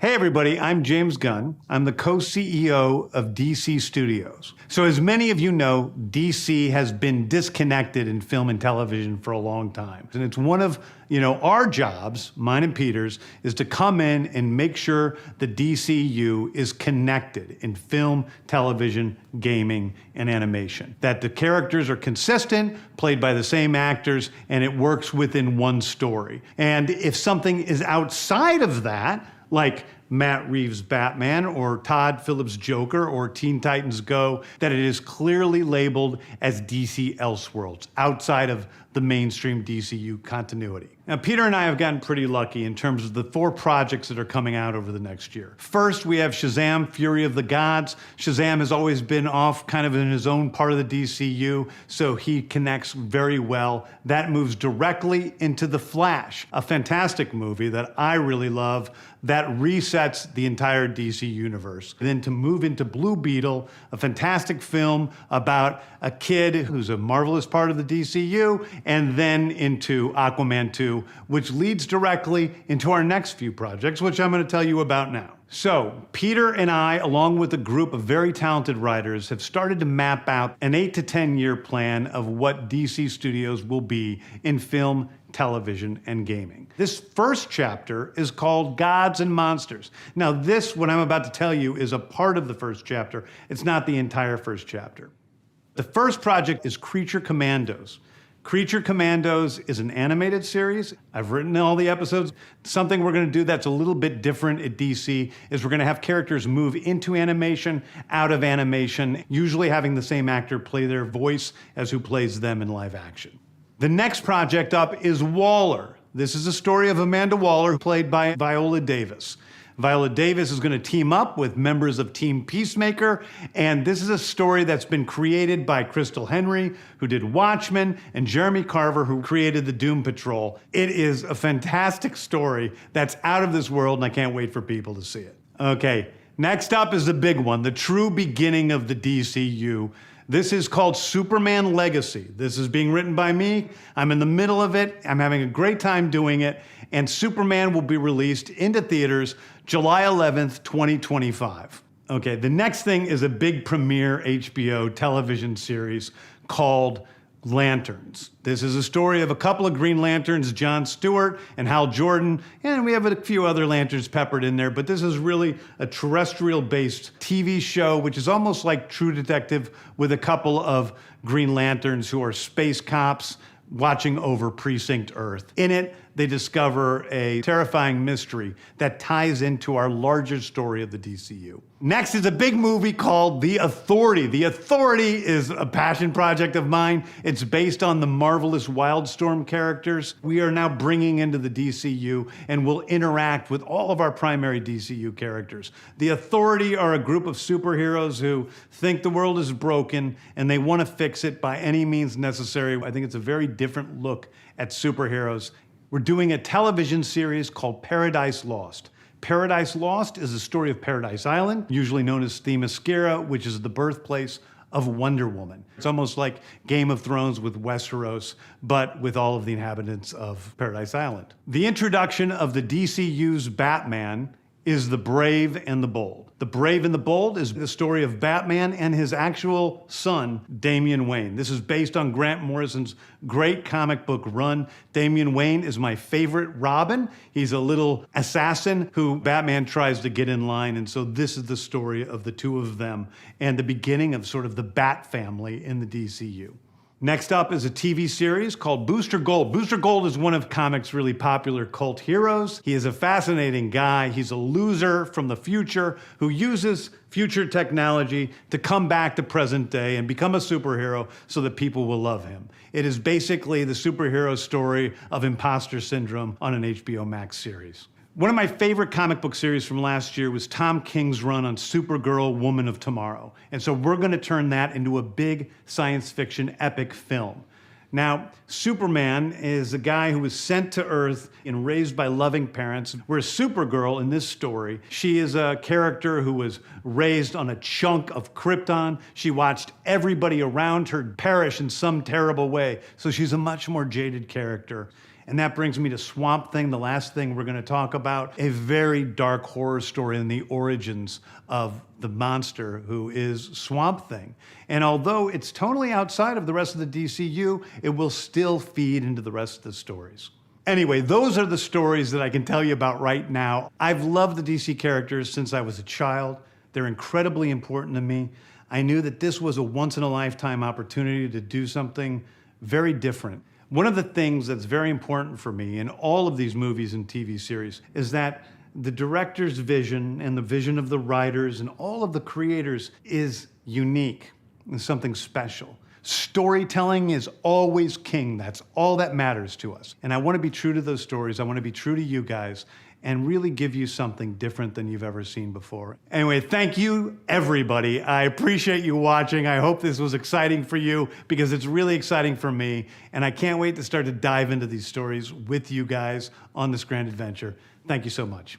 Hey everybody, I'm James Gunn. I'm the co-CEO of DC Studios. So as many of you know, DC has been disconnected in film and television for a long time. And it's one of, our jobs, mine and Peter's, is to come in and make sure the DCU is connected in film, television, gaming, and animation. That the characters are consistent, played by the same actors, and it works within one story. And if something is outside of that, like Matt Reeves' Batman or Todd Phillips' Joker or Teen Titans Go, that it is clearly labeled as DC Elseworlds, outside of the mainstream DCU continuity. Now, Peter and I have gotten pretty lucky in terms of the 4 projects that are coming out over the next year. First, we have Shazam! Fury of the Gods. Shazam has always been off kind of in his own part of the DCU, so he connects very well. That moves directly into The Flash, a fantastic movie that I really love that resets the entire DC universe. And then to move into Blue Beetle, a fantastic film about a kid who's a marvelous part of the DCU, and then into Aquaman 2, which leads directly into our next few projects, which I'm going to tell you about now. So, Peter and I, along with a group of very talented writers, have started to map out an 8 to 10 year plan of what DC Studios will be in film, television, and gaming. This first chapter is called Gods and Monsters. Now this, what I'm about to tell you, is a part of the first chapter. It's not the entire first chapter. The first project is Creature Commandos. Creature Commandos is an animated series. I've written all the episodes. Something we're going to do that's a little bit different at DC is we're going to have characters move into animation, out of animation, usually having the same actor play their voice as who plays them in live action. The next project up is Waller. This is a story of Amanda Waller, played by Viola Davis. Viola Davis is going to team up with members of Team Peacemaker, and this is a story that's been created by Crystal Henry, who did Watchmen, and Jeremy Carver, who created the Doom Patrol. It is a fantastic story that's out of this world, and I can't wait for people to see it. Okay, next up is the big one, the true beginning of the DCU. This is called Superman Legacy. This is being written by me. I'm in the middle of it. I'm having a great time doing it. And Superman will be released into theaters July 11th, 2025. Okay, the next thing is a big premiere HBO television series called Lanterns. This is a story of a couple of Green Lanterns, John Stewart and Hal Jordan, and we have a few other Lanterns peppered in there, but this is really a terrestrial-based TV show, which is almost like True Detective with a couple of Green Lanterns who are space cops watching over Precinct Earth. In it, they discover a terrifying mystery that ties into our larger story of the DCU. Next is a big movie called The Authority. The Authority is a passion project of mine. It's based on the marvelous Wildstorm characters we are now bringing into the DCU and will interact with all of our primary DCU characters. The Authority are a group of superheroes who think the world is broken and they want to fix it by any means necessary. I think it's a very different look at superheroes. We're doing a television series called Paradise Lost. Paradise Lost is the story of Paradise Island, usually known as Themyscira, which is the birthplace of Wonder Woman. It's almost like Game of Thrones with Westeros, but with all of the inhabitants of Paradise Island. The introduction of the DCU's Batman is The Brave and the Bold. The Brave and the Bold is the story of Batman and his actual son, Damian Wayne. This is based on Grant Morrison's great comic book run. Damian Wayne is my favorite Robin. He's a little assassin who Batman tries to get in line, and so this is the story of the two of them and the beginning of sort of the Bat family in the DCU. Next up is a TV series called Booster Gold. Booster Gold is one of comics' really popular cult heroes. He is a fascinating guy. He's a loser from the future who uses future technology to come back to present day and become a superhero so that people will love him. It is basically the superhero story of imposter syndrome on an HBO Max series. One of my favorite comic book series from last year was Tom King's run on Supergirl, Woman of Tomorrow. And so we're going to turn that into a big science fiction epic film. Now, Superman is a guy who was sent to Earth and raised by loving parents, whereas Supergirl in this story, she is a character who was raised on a chunk of Krypton. She watched everybody around her perish in some terrible way, so she's a much more jaded character. And that brings me to Swamp Thing, the last thing we're going to talk about, a very dark horror story in the origins of the monster who is Swamp Thing. And although it's totally outside of the rest of the DCU, it will still feed into the rest of the stories. Anyway, those are the stories that I can tell you about right now. I've loved the DC characters since I was a child. They're incredibly important to me. I knew that this was a once-in-a-lifetime opportunity to do something very different. One of the things that's very important for me in all of these movies and TV series is that the director's vision and the vision of the writers and all of the creators is unique and something special. Storytelling is always king. That's all that matters to us. And I want to be true to those stories. I want to be true to you guys and really give you something different than you've ever seen before. Anyway, thank you, everybody. I appreciate you watching. I hope this was exciting for you because it's really exciting for me. And I can't wait to start to dive into these stories with you guys on this grand adventure. Thank you so much.